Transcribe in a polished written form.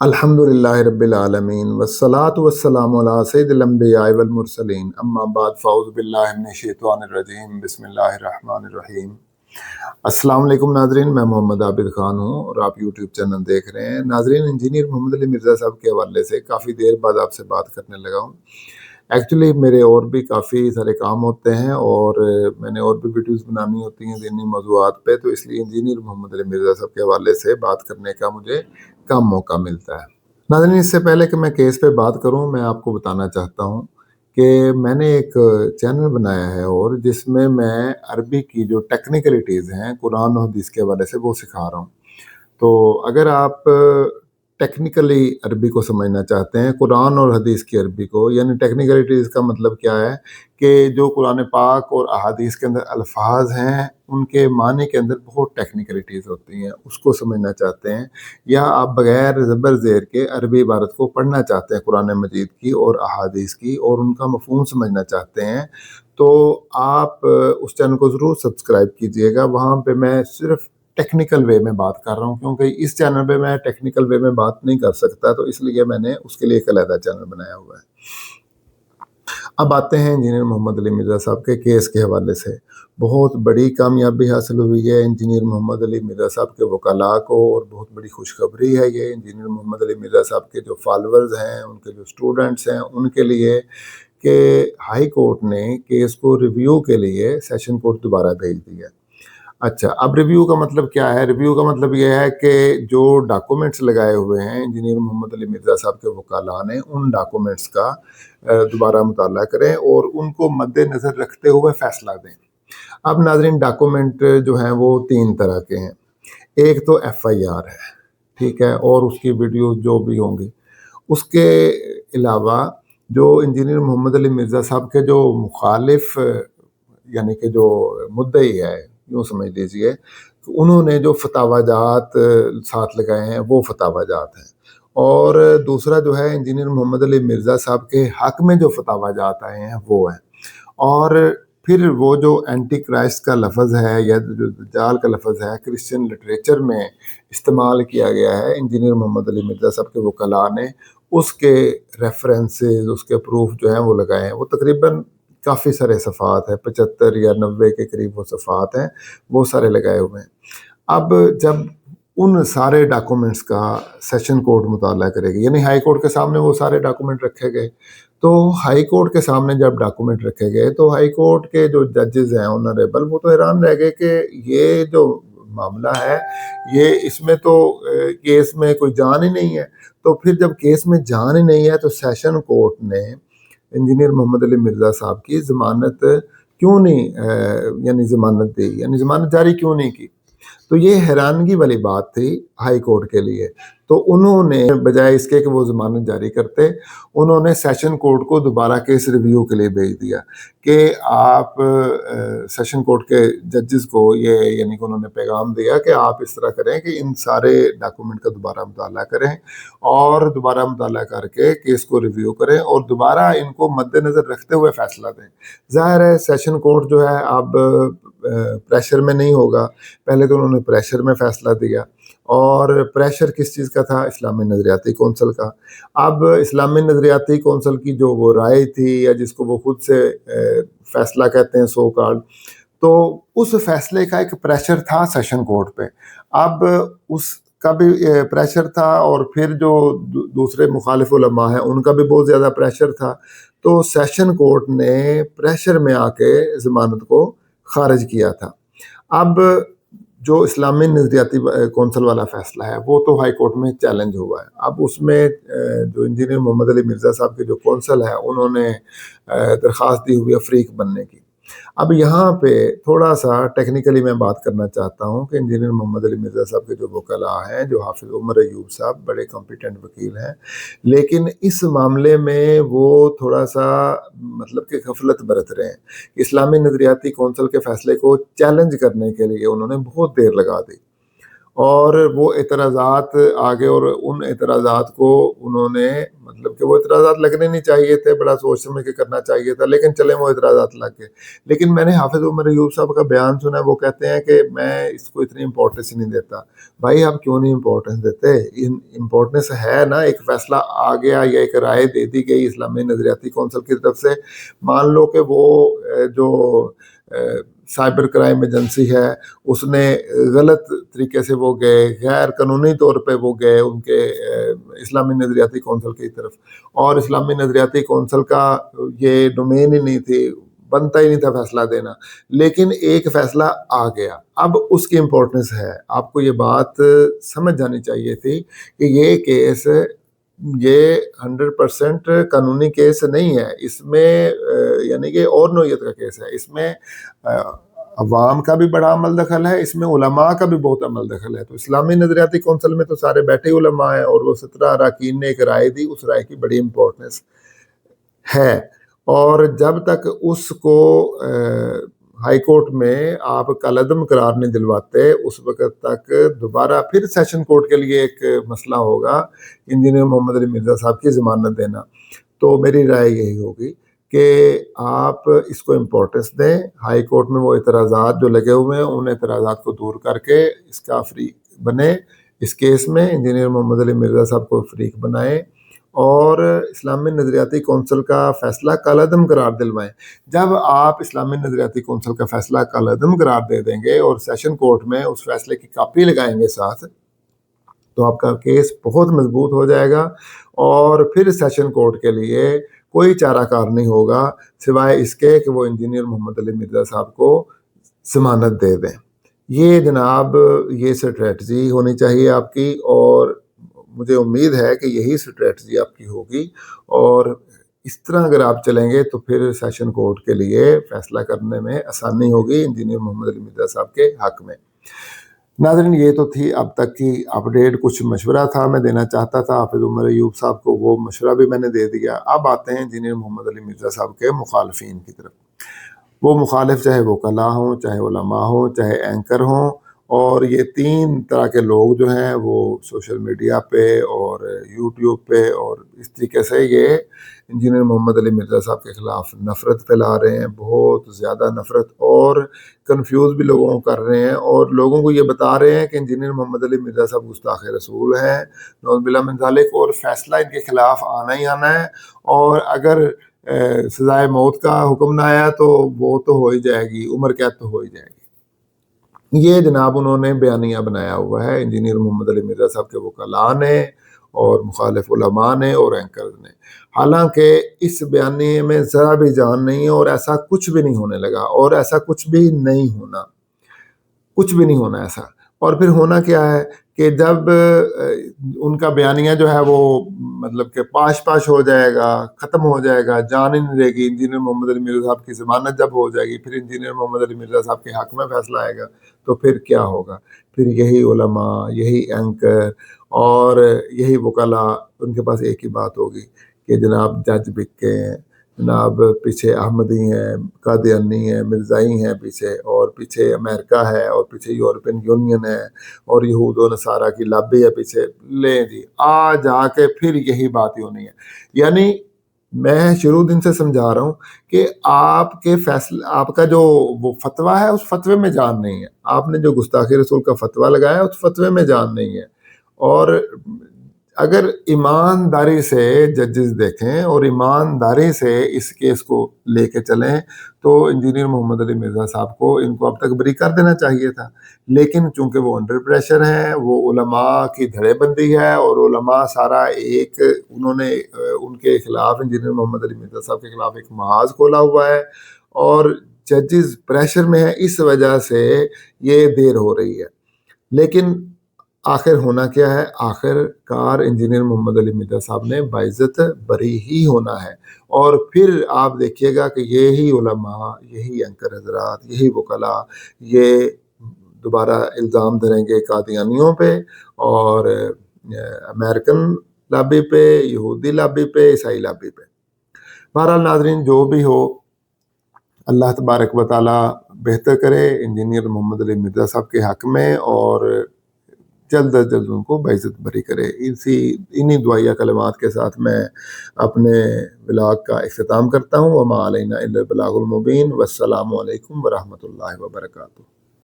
अल्हम्दुलिल्लाह रब्बिल आलमीन वस्सलातु वस्सलामु अला सय्यिदिल अंबिया'i वल मुरसलीन अम्मा बाद फ़अऊज़ु बिल्लाहि मिनश शैतानिर रजीम बिस्मिल्लाहिर रहमानिर रहीम। अस्सलाम वालेकुम नाज़रीन, मैं मोहम्मद आबिद खान हूँ और आप यूट्यूब चैनल देख रहे हैं। नाज़रीन, इंजीनियर मोहम्मद अली मिर्ज़ा साहब के हवाले से काफ़ी देर बाद आपसे बात करने लगा हूँ। एक्चुअली मेरे और भी काफ़ी सारे काम होते हैं और मैंने और भी वीडियोज़ बनानी होती हैं दीनी मौज़ूआत पे, तो इसलिए इंजीनियर मोहम्मद अली मिर्ज़ा साहब के हवाले से बात करने का मुझे कम मौका मिलता है। नाज़रीन, इससे पहले कि मैं केस पे बात करूँ, मैं आपको बताना चाहता हूँ कि मैंने एक चैनल बनाया है और जिसमें मैं अरबी की जो टेक्निकलिटीज़ हैं कुरान और हदीस के हवाले से वो सिखा रहा हूँ। तो अगर आप टेक्निकली अरबी को समझना चाहते हैं, कुरान और हदीस की अरबी को, यानी टेक्निकलिटीज़ का मतलब क्या है कि जो कुरान पाक और अहादीस के अंदर अल्फाज हैं, उनके मानी के अंदर बहुत टेक्निकलिटीज़ होती हैं, उसको समझना चाहते हैं, या आप बगैर ज़बर ज़ेर के अरबी इबारत को पढ़ना चाहते हैं कुरान मजीद की और अहादीस की, और उनका मफ़हूम समझना चाहते हैं, तो आप उस चैनल को ज़रूर सब्सक्राइब कीजिएगा। वहाँ पे मैं सिर्फ़ टेक्निकल वे में बात कर रहा हूँ, क्योंकि इस चैनल पे मैं टेक्निकल वे में बात नहीं कर सकता, तो इसलिए मैंने उसके लिए एक अलग चैनल बनाया हुआ है। अब आते हैं इंजीनियर मोहम्मद अली मिर्ज़ा साहब के केस के हवाले से। बहुत बड़ी कामयाबी हासिल हुई है इंजीनियर मोहम्मद अली मिर्ज़ा साहब के वकला को, और बहुत बड़ी खुशखबरी है ये इंजीनियर मोहम्मद अली मिर्ज़ा साहब के जो फॉलोअर्स हैं, उनके जो स्टूडेंट्स हैं, उनके लिए कि हाई कोर्ट ने केस को रिव्यू के लिए सेशन कोर्ट दोबारा भेज दिया। अच्छा, अब रिव्यू का मतलब क्या है? रिव्यू का मतलब ये है कि जो डॉक्यूमेंट्स लगाए हुए हैं इंजीनियर मोहम्मद अली मिर्ज़ा साहब के वकाला ने, उन डॉक्यूमेंट्स का दोबारा मुताला करें और उनको मद्देनज़र रखते हुए फ़ैसला दें। अब नाज़रीन, डॉक्यूमेंट जो हैं वो 3 तरह के हैं। एक तो एफ़आईआर है, ठीक है? और उसकी वीडियोज़ जो भी होंगी। उसके अलावा जो इंजीनियर मोहम्मद अली मिर्ज़ा साहब के जो मुखालिफ, यानी कि जो मुद्दई है, यूँ समझ लीजिए, तो उन्होंने जो फतावाजात साथ लगाए हैं, वो फतावाजात हैं। और दूसरा जो है, इंजीनियर मोहम्मद अली मिर्ज़ा साहब के हक़ में जो फतावाजात आए हैं, वो हैं। और फिर वो जो एंटी क्राइस्ट का लफ़्ज़ है या जो दज्जाल का लफ़्ज़ है, क्रिश्चियन लिटरेचर में इस्तेमाल किया गया है इंजीनियर मोहम्मद अली मिर्ज़ा साहब के वकला ने, उसके रेफ़रेंसेस, उसके प्रूफ़ जो हैं वो लगाए हैं। वो तकरीबन काफ़ी सारे सफ़हात हैं, 75 या 90 के करीब वो सफ़हात हैं, वो सारे लगाए हुए हैं। अब जब उन सारे डॉक्यूमेंट्स का सेशन कोर्ट मुताला करेगी, यानी हाई कोर्ट के सामने वो सारे डॉक्यूमेंट रखे गए, तो हाई कोर्ट के सामने जब डॉक्यूमेंट रखे गए, तो हाई कोर्ट के जो जजेस हैं ऑनरेबल, वो तो हैरान रह गए कि ये जो मामला है, ये इसमें तो केस में कोई जान ही नहीं है। तो फिर जब केस में जान ही नहीं है, तो सेशन कोर्ट ने इंजीनियर मोहम्मद अली मिर्ज़ा साहब की ज़मानत क्यों नहीं यानी ज़मानत दी, यानी ज़मानत जारी क्यों नहीं की? तो ये हैरानगी वाली बात थी हाई कोर्ट के लिए। तो उन्होंने बजाय इसके कि वो ज़मानत जारी करते, उन्होंने सेशन कोर्ट को दोबारा केस रिव्यू के लिए भेज दिया कि आप सेशन कोर्ट के जजेस को ये, यानी कि उन्होंने पैगाम दिया कि आप इस तरह करें कि इन सारे डॉक्यूमेंट का दोबारा मुताला करें और दोबारा मुताला करके केस को रिव्यू करें और दोबारा इनको मद्देनज़र रखते हुए फ़ैसला दें। ज़ाहिर है सेशन कोर्ट जो है अब प्रेशर में नहीं होगा। पहले तो उन्होंने प्रेशर में फ़ैसला दिया, और प्रेशर किस चीज़ का था? इस्लामी नज़रियाती कौंसल का। अब इस्लामी नज़रियाती कौंसल की जो वो राय थी, या जिसको वो खुद से फ़ैसला कहते हैं सो कॉल्ड, तो उस फ़ैसले का एक प्रेशर था सेशन कोर्ट पे। अब उसका भी प्रेशर था, और फिर जो दूसरे मुखालिफ उलमा हैं, उनका भी बहुत ज़्यादा प्रेशर था। तो सेशन कोर्ट ने प्रेशर में आके ज़मानत को ख़ारिज किया था। अब जो इस्लामी नज़रियाती कौंसल वाला फ़ैसला है, वो तो हाई कोर्ट में चैलेंज हुआ है। अब उसमें जो इंजीनियर मोहम्मद अली मिर्ज़ा साहब के जो कौंसल है, उन्होंने दरख्वास्त दी हुई है फ़रीक बनने की। अब यहाँ पे थोड़ा-सा टेक्निकली मैं बात करना चाहता हूँ कि इंजीनियर मोहम्मद अली मिर्ज़ा साहब के जो वकला हैं, जो हाफ़िज़ उमर अयूब साहब, बड़े कॉम्पिटेंट वकील हैं, लेकिन इस मामले में वो थोड़ा-सा मतलब कि गफ़लत बरत रहे हैं। इस्लामी नज़रियाती कौंसल के फ़ैसले को चैलेंज करने के लिए उन्होंने बहुत देर लगा दी, اور وہ اعتراضات آگے، اور ان اعتراضات کو انہوں نے مطلب کہ وہ اعتراضات لگنے نہیں چاہیے تھے، بڑا سوچ سمجھ کے کرنا چاہیے تھا، لیکن چلیں وہ اعتراضات لگ گئے۔ لیکن میں نے حافظ عمر ایوب صاحب کا بیان سنا، وہ کہتے ہیں کہ میں اس کو اتنی امپورٹنس نہیں دیتا۔ بھائی آپ کیوں نہیں امپورٹنس دیتے؟ امپورٹنس ہے نا، ایک فیصلہ آ گیا یا ایک رائے دے دی گئی اسلامی نظریاتی کونسل کی طرف سے، مان لو کہ وہ جو سائبر کرائم ایجنسی ہے اس نے غلط طریقے سے وہ گئے، غیر قانونی طور پہ وہ گئے ان کے اسلامی نظریاتی کونسل کی طرف، اور اسلامی نظریاتی کونسل کا یہ ڈومین ہی نہیں تھی، بنتا ہی نہیں تھا فیصلہ دینا، لیکن ایک فیصلہ آ گیا، اب اس کی امپورٹنس ہے۔ آپ کو یہ بات سمجھ جانی چاہیے تھی کہ یہ کیس یہ 100% قانونی کیس نہیں ہے، اس میں یعنی کہ اور نوعیت کا کیس ہے، اس میں عوام کا بھی بڑا عمل دخل ہے، اس میں علماء کا بھی بہت عمل دخل ہے۔ تو اسلامی نظریاتی کونسل میں تو سارے بیٹھے علماء ہیں، اور وہ 17 اراکین نے ایک رائے دی، اس رائے کی بڑی امپورٹنس ہے، اور جب تک اس کو ہائی کورٹ میں آپ کالعدم قرار نہیں دلواتے، اس وقت تک دوبارہ پھر سیشن کورٹ کے لیے ایک مسئلہ ہوگا انجینئر محمد علی مرزا صاحب کی ضمانت دینا۔ تو میری رائے یہی ہوگی کہ آپ اس کو امپورٹنس دیں، ہائی کورٹ میں وہ اعتراضات جو لگے ہوئے ہیں ان اعتراضات کو دور کر کے اس کا فریق بنے، اس کیس میں انجینئر محمد علی مرزا صاحب کو فریق بنائیں، اور اسلامی نظریاتی کونسل کا فیصلہ کالعدم قرار دلوائیں۔ جب آپ اسلامی نظریاتی کونسل کا فیصلہ کالعدم قرار دے دیں گے اور سیشن کورٹ میں اس فیصلے کی کاپی لگائیں گے ساتھ، تو آپ کا کیس بہت مضبوط ہو جائے گا، اور پھر سیشن کورٹ کے لیے کوئی چارہ کار نہیں ہوگا سوائے اس کے کہ وہ انجینئر محمد علی مرزا صاحب کو ضمانت دے دیں۔ یہ جناب یہ اسٹریٹجی ہونی چاہیے آپ کی، اور مجھے امید ہے کہ یہی اسٹریٹجی آپ کی ہوگی، اور اس طرح اگر آپ چلیں گے تو پھر سیشن کورٹ کے لیے فیصلہ کرنے میں آسانی ہوگی انجینئر محمد علی مرزا صاحب کے حق میں۔ ناظرین یہ تو تھی اب تک کی اپڈیٹ، کچھ مشورہ تھا میں دینا چاہتا تھا حافظ عمر ایوب صاحب کو، وہ مشورہ بھی میں نے دے دیا۔ اب آتے ہیں انجینئر محمد علی مرزا صاحب کے مخالفین کی طرف۔ وہ مخالف چاہے وکلاء ہوں، چاہے علماء ہوں، چاہے اینکر ہوں، اور یہ 3 طرح کے لوگ جو ہیں وہ سوشل میڈیا پہ اور یوٹیوب پہ اور اس طریقے سے یہ انجینئر محمد علی مرزا صاحب کے خلاف نفرت پھیلا رہے ہیں، بہت زیادہ نفرت، اور کنفیوز بھی لوگوں کو کر رہے ہیں، اور لوگوں کو یہ بتا رہے ہیں کہ انجینئر محمد علی مرزا صاحب گستاخ رسول ہیں، نعوذ باللہ من ذالک، اور فیصلہ ان کے خلاف آنا ہی آنا ہے، اور اگر سزائے موت کا حکم نہ آیا تو وہ تو ہو ہی جائے گی، عمر قید تو ہو ہی جائے گی۔ یہ جناب انہوں نے بیانیہ بنایا ہوا ہے انجینئر محمد علی مرزا صاحب کے وکلاء نے، اور مخالف علماء نے، اور اینکرز نے، حالانکہ اس بیانیے میں ذرا بھی جان نہیں ہے، اور ایسا کچھ بھی نہیں ہونے لگا، اور ایسا کچھ بھی نہیں ہونا، کچھ بھی نہیں ہونا ایسا۔ اور پھر ہونا کیا ہے کہ جب ان کا بیانیہ جو ہے وہ مطلب کہ پاش ہو جائے گا، ختم ہو جائے گا، جان ہی نہیں رہے گی، انجینئر محمد علی مرزا صاحب کی ضمانت جب ہو جائے گی، پھر انجینئر محمد علی مرزا صاحب کے حق میں فیصلہ آئے گا، تو پھر کیا ہوگا؟ پھر یہی علماء، یہی اینکر اور یہی وکلاء، ان کے پاس ایک ہی بات ہوگی کہ جناب جج بک کے ہیں، جناب پیچھے احمدی ہیں، قادیانی ہیں، مرزائی ہیں پیچھے، اور پیچھے امریکہ ہے، اور پیچھے یورپین یونین ہے، اور یہود و نصارہ کی لابی ہے پیچھے، لیں جی آ جا کے پھر یہی بات ہی ہونی ہے۔ یعنی میں شروع دن سے سمجھا رہا ہوں کہ آپ کے فیصلے، آپ کا جو وہ فتویٰ ہے اس فتوے میں جان نہیں ہے، آپ نے جو گستاخی رسول کا فتویٰ لگایا اس فتوے میں جان نہیں ہے، اور اگر ایمانداری سے ججز دیکھیں اور ایمانداری سے اس کیس کو لے کے چلیں تو انجینئر محمد علی مرزا صاحب کو ان کو اب تک بری کر دینا چاہیے تھا، لیکن چونکہ وہ انڈر پریشر ہیں، وہ علماء کی دھڑے بندی ہے، اور علماء سارا ایک انہوں نے ان کے خلاف انجینئر محمد علی مرزا صاحب کے خلاف ایک محاذ کھولا ہوا ہے، اور ججز پریشر میں ہیں، اس وجہ سے یہ دیر ہو رہی ہے۔ لیکن آخر ہونا کیا ہے؟ آخر کار انجینئر محمد علی مرزا صاحب نے باعزت بری ہی ہونا ہے، اور پھر آپ دیکھیے گا کہ یہی علماء، یہی اینکر حضرات، یہی وکلاء یہ دوبارہ الزام دھریں گے قادیانیوں پہ، اور امریکن لابی پہ، یہودی لابی پہ، عیسائی لابی پہ۔ بہرحال ناظرین جو بھی ہو، اللہ تبارک و تعالی بہتر کرے انجینئر محمد علی مرزا صاحب کے حق میں، اور جلد از جلد ان کو بعزت بری کرے۔ انہی دعائیہ کلمات کے ساتھ میں اپنے بلاگ کا اختتام کرتا ہوں۔ وما علینا الا البلاغ المبین۔ والسلام علیکم ورحمۃ اللہ وبرکاتہ۔